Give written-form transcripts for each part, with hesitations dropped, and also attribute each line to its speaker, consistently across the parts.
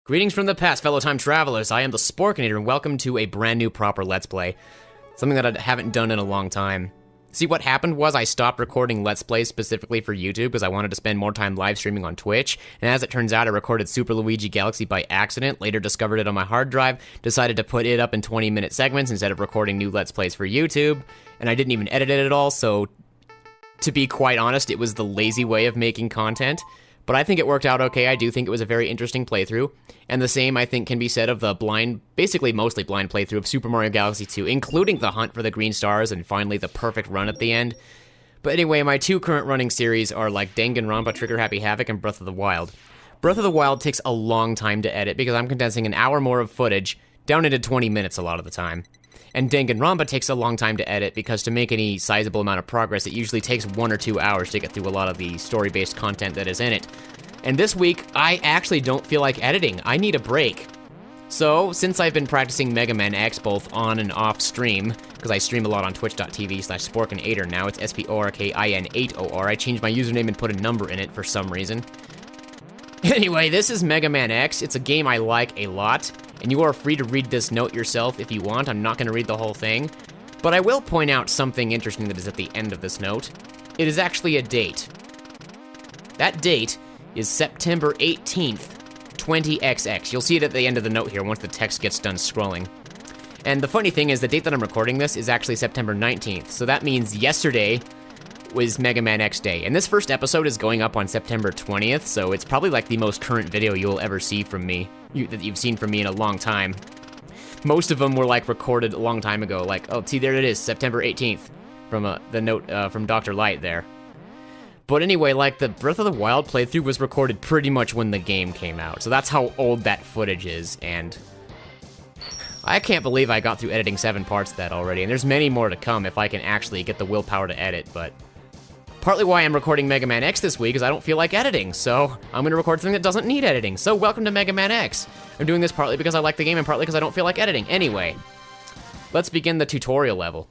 Speaker 1: Greetings from the past, fellow time travelers. I am the Sporkinator, and welcome to a brand new proper Let's Play. Something that I haven't done in a long time. See, what happened was I stopped recording Let's Plays specifically for YouTube because I wanted to spend more time live streaming on Twitch, and as it turns out, I recorded Super Luigi Galaxy by accident, later discovered it on my hard drive, decided to put it up in 20-minute segments instead of recording new Let's Plays for YouTube, and I didn't even edit it at all, so to be quite honest, it was the lazy way of making content. But I think it worked out okay. I do think it was a very interesting playthrough. And the same, I think, can be said of the blind, basically mostly blind playthrough of Super Mario Galaxy 2, including the hunt for the green stars and finally the perfect run at the end. But anyway, my two current running series are like Danganronpa, Trigger Happy Havoc, and Breath of the Wild. Breath of the Wild takes a long time to edit because I'm condensing an hour more of footage down into 20 minutes a lot of the time. And Danganronpa takes a long time to edit because to make any sizable amount of progress, it usually takes 1 or 2 hours to get through a lot of the story-based content that is in it. And this week, I actually don't feel like editing. I need a break. So, since I've been practicing Mega Man X both on and off stream, because I stream a lot on twitch.tv/Sporkinator now, it's SPORKIN8OR, I changed my username and put a number in it for some reason. Anyway, this is Mega Man X. It's a game I like a lot, and you are free to read this note yourself if you want. I'm not going to read the whole thing, but I will point out something interesting that is at the end of this note. It is actually a date. That date is September 18th, 20XX. You'll see it at the end of the note here once the text gets done scrolling. And the funny thing is, the date that I'm recording this is actually September 19th, so that means yesterday was Mega Man X Day. And this first episode is going up on September 20th, so it's probably like the most current video you'll ever see from me, that you've seen from me in a long time. Most of them were like recorded a long time ago, like, oh, see, there it is, September 18th, from the note from Dr. Light there. But anyway, like, the Breath of the Wild playthrough was recorded pretty much when the game came out, so that's how old that footage is, and I can't believe I got through editing 7 parts of that already, and there's many more to come if I can actually get the willpower to edit, but partly why I'm recording Mega Man X this week is I don't feel like editing, so I'm gonna record something that doesn't need editing, so welcome to Mega Man X. I'm doing this partly because I like the game and partly because I don't feel like editing. Anyway, let's begin the tutorial level.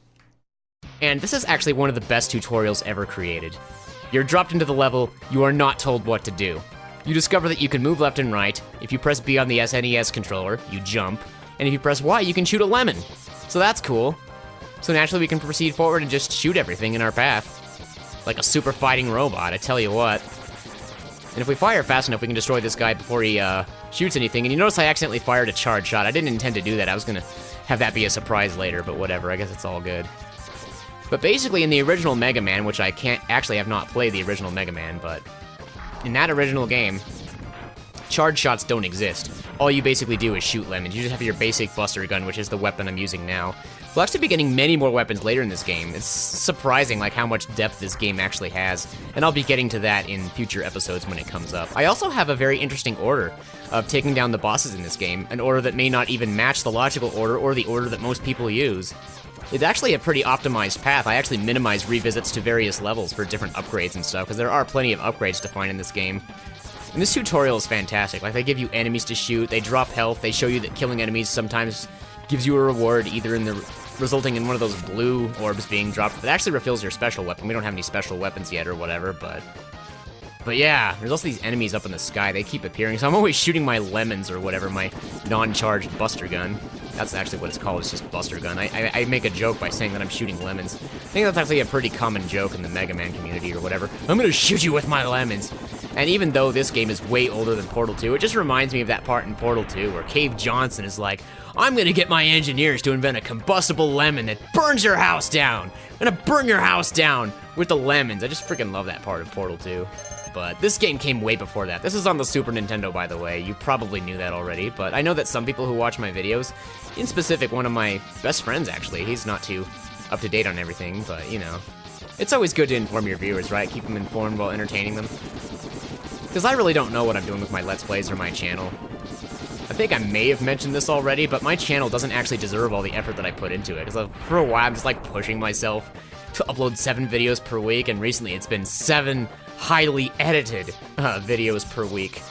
Speaker 1: And this is actually one of the best tutorials ever created. You're dropped into the level, you are not told what to do. You discover that you can move left and right. If you press B on the SNES controller, you jump. And if you press Y, you can shoot a lemon. So that's cool. So naturally we can proceed forward and just shoot everything in our path. Like a super fighting robot, I tell you what. And if we fire fast enough, we can destroy this guy before he shoots anything. And you notice I accidentally fired a charge shot. I didn't intend to do that. I was gonna have that be a surprise later, but whatever, I guess it's all good. But basically, in the original Mega Man, which I have not played the original Mega Man, but in that original game, charge shots don't exist. All you basically do is shoot lemons. You just have your basic buster gun, which is the weapon I'm using now. We'll actually be getting many more weapons later in this game. It's surprising, like, how much depth this game actually has, and I'll be getting to that in future episodes when it comes up. I also have a very interesting order of taking down the bosses in this game, an order that may not even match the logical order or the order that most people use. It's actually a pretty optimized path. I actually minimize revisits to various levels for different upgrades and stuff, because there are plenty of upgrades to find in this game. And this tutorial is fantastic. Like, they give you enemies to shoot, they drop health, they show you that killing enemies sometimes gives you a reward, either in the resulting in one of those blue orbs being dropped. It actually refills your special weapon. We don't have any special weapons yet or whatever, but yeah, there's also these enemies up in the sky. They keep appearing, so I'm always shooting my lemons or whatever, my non-charged buster gun. That's actually what it's called, it's just buster gun. I make a joke by saying that I'm shooting lemons. I think that's actually a pretty common joke in the Mega Man community or whatever. I'm gonna shoot you with my lemons. And even though this game is way older than Portal 2, it just reminds me of that part in Portal 2 where Cave Johnson is like, I'm gonna get my engineers to invent a combustible lemon that burns your house down. I'm gonna burn your house down with the lemons. I just freaking love that part of Portal 2. But this game came way before that. This is on the Super Nintendo, by the way. You probably knew that already, but I know that some people who watch my videos, in specific, one of my best friends, actually, he's not too up-to-date on everything, but, you know, it's always good to inform your viewers, right? Keep them informed while entertaining them. Because I really don't know what I'm doing with my Let's Plays or my channel. I think I may have mentioned this already, but my channel doesn't actually deserve all the effort that I put into it. Because for a while, I'm just, like, pushing myself to upload 7 videos per week, and recently it's been 7 highly edited videos per week,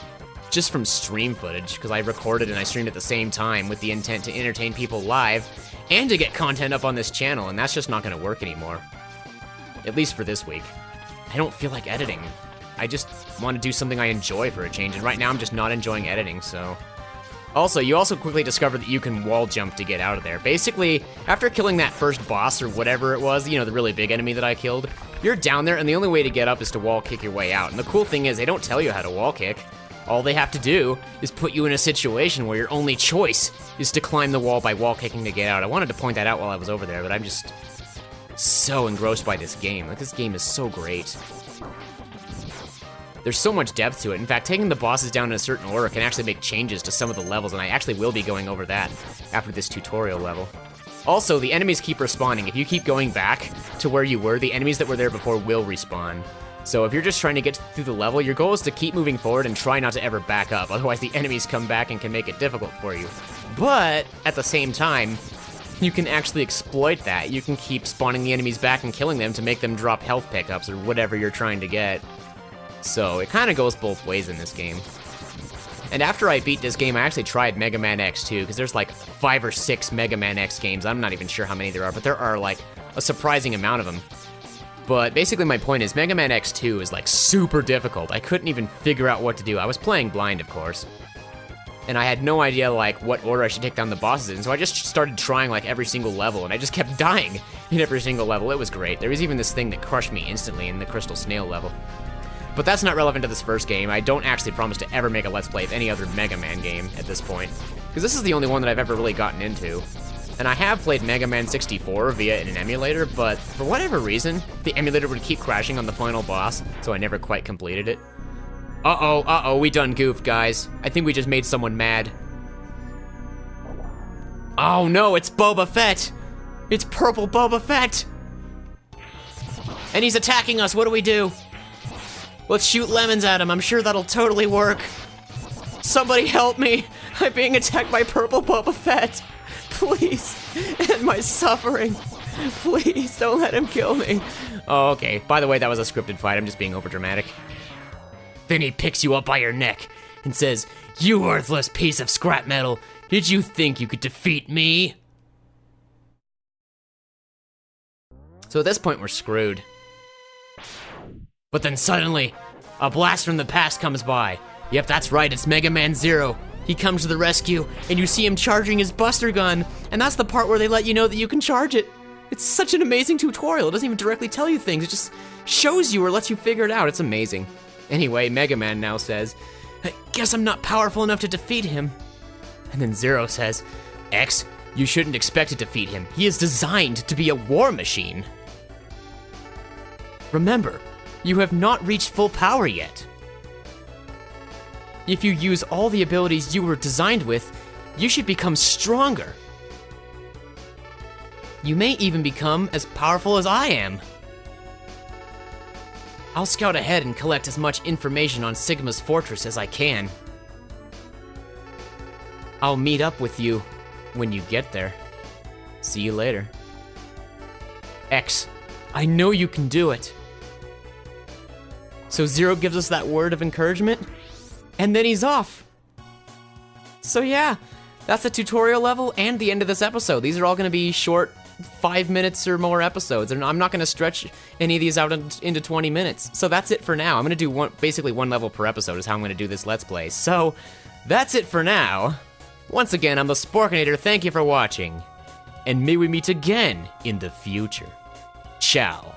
Speaker 1: just from stream footage, because I recorded and I streamed at the same time with the intent to entertain people live and to get content up on this channel, and that's just not going to work anymore. At least for this week. I don't feel like editing. I just want to do something I enjoy for a change, and right now I'm just not enjoying editing, so Also, you also quickly discover that you can wall jump to get out of there. Basically, after killing that first boss or whatever it was, you know, the really big enemy that I killed, you're down there and the only way to get up is to wall kick your way out. And the cool thing is they don't tell you how to wall kick. All they have to do is put you in a situation where your only choice is to climb the wall by wall kicking to get out. I wanted to point that out while I was over there, but I'm just so engrossed by this game. Like, this game is so great. There's so much depth to it. In fact, taking the bosses down in a certain order can actually make changes to some of the levels, and I actually will be going over that after this tutorial level. Also, the enemies keep respawning. If you keep going back to where you were, the enemies that were there before will respawn. So if you're just trying to get through the level, your goal is to keep moving forward and try not to ever back up. Otherwise, the enemies come back and can make it difficult for you. But, at the same time, you can actually exploit that. You can keep spawning the enemies back and killing them to make them drop health pickups or whatever you're trying to get. So it kind of goes both ways in this game. And after I beat this game, I actually tried Mega Man X2, because there's like 5 or 6 Mega Man X games. I'm not even sure how many there are, but there are like a surprising amount of them. But basically my point is Mega Man X2 is like super difficult. I couldn't even figure out what to do. I was playing blind, of course. And I had no idea like what order I should take down the bosses in, so I just started trying like every single level, and I just kept dying in every single level. It was great. There was even this thing that crushed me instantly in the Crystal Snail level. But that's not relevant to this first game. I don't actually promise to ever make a Let's Play of any other Mega Man game at this point, because this is the only one that I've ever really gotten into. And I have played Mega Man 64 via an emulator, but for whatever reason, the emulator would keep crashing on the final boss, so I never quite completed it. Uh-oh, we done goofed, guys. I think we just made someone mad. Oh no, it's Boba Fett! It's purple Boba Fett! And he's attacking us, what do we do? Let's shoot lemons at him, I'm sure that'll totally work. Somebody help me! I'm being attacked by purple Boba Fett! Please, end my suffering. Please, don't let him kill me. Oh, okay. By the way, that was a scripted fight, I'm just being overdramatic. Then he picks you up by your neck and says, "You worthless piece of scrap metal, did you think you could defeat me?" So at this point, we're screwed. But then suddenly, a blast from the past comes by. Yep, that's right, it's Mega Man Zero. He comes to the rescue, and you see him charging his Buster Gun, and that's the part where they let you know that you can charge it. It's such an amazing tutorial. It doesn't even directly tell you things, it just shows you or lets you figure it out. It's amazing. Anyway, Mega Man now says, "I guess I'm not powerful enough to defeat him." And then Zero says, "X, you shouldn't expect to defeat him. He is designed to be a war machine. Remember, you have not reached full power yet. If you use all the abilities you were designed with, you should become stronger. You may even become as powerful as I am. I'll scout ahead and collect as much information on Sigma's fortress as I can. I'll meet up with you when you get there. See you later. X, I know you can do it." So Zero gives us that word of encouragement, and then he's off. So yeah, that's the tutorial level and the end of this episode. These are all gonna be short 5 minutes or more episodes, and I'm not gonna stretch any of these out into 20 minutes. So that's it for now. I'm gonna do basically one level per episode is how I'm gonna do this Let's Play. So that's it for now. Once again, I'm the Sporkinator, thank you for watching, and may we meet again in the future. Ciao.